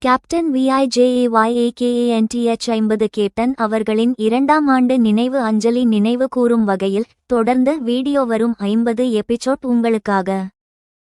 Captain Vijayakanth 50 captain அவர்களின் 2ஆம் ஆண்டு நினைவு அஞ்சலி நினைவு கூறும் வகையில் தொடர்ந்து வீடியோ வரும் 50 எபிசோட் உங்களுக்காக.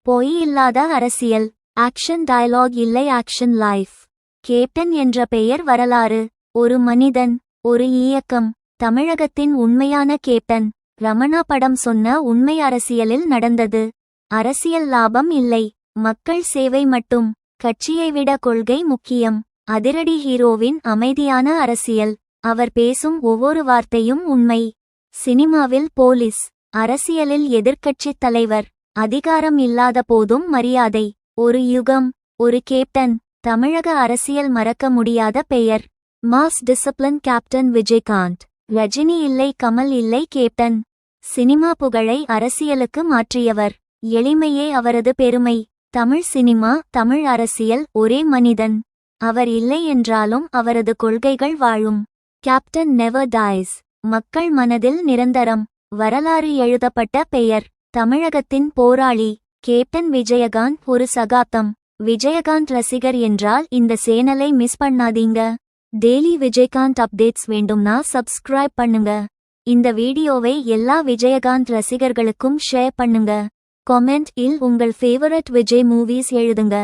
பொய் இல்லாத அரசியல், ஆக்ஷன் டயலாக் இல்லை, ஆக்ஷன் லைஃப். கேப்டன் என்ற பெயர் வரலாறு, ஒரு மனிதன், ஒரு இயக்கம். தமிழகத்தின் உண்மையான கேப்டன். ரமணா படம் சொன்ன உண்மை அரசியலில் நடந்தது. அரசியல் லாபம் இல்லை, மக்கள் சேவை மட்டும். கட்சியை விட கொள்கை முக்கியம். அதிரடி ஹீரோவின் அமைதியான அரசியல். அவர் பேசும் ஒவ்வொரு வார்த்தையும் உண்மை. சினிமாவில் போலீஸ், அரசியலில் எதிர்க்கட்சித் தலைவர். அதிகாரம் இல்லாத போதும் மரியாதை. ஒரு யுகம், ஒரு கேப்டன். தமிழக அரசியல் மறக்க முடியாத பெயர். Mass discipline captain Vijayakanth. Rajini இல்லை, கமல் இல்லை, கேப்டன். சினிமா புகழை அரசியலுக்கு மாற்றியவர். எளிமையே அவரது பெருமை. தமிழ் சினிமா, தமிழ் அரசியல், ஒரே மனிதன். அவர் இல்லை என்றாலும் அவரது கொள்கைகள் வாழும். Captain never dies. மக்கள் மனதில் நிரந்தரம். வரலாறு எழுதப்பட்ட பெயர். தமிழகத்தின் போராளி. கேப்டன் விஜயகாந்த் ஒரு சகாப்தம். விஜயகாந்த் ரசிகர் என்றால் இந்த சேனலை மிஸ் பண்ணாதீங்க. டெய்லி விஜயகாந்த் அப்டேட்ஸ் வேண்டும்னா சப்ஸ்கிரைப் பண்ணுங்க. இந்த வீடியோவை எல்லா விஜயகாந்த் ரசிகர்களுக்கும் ஷேர் பண்ணுங்க. கமெண்ட் இல் உங்கள் ஃபேவரட் விஜய் மூவிஸ் எழுதுங்க.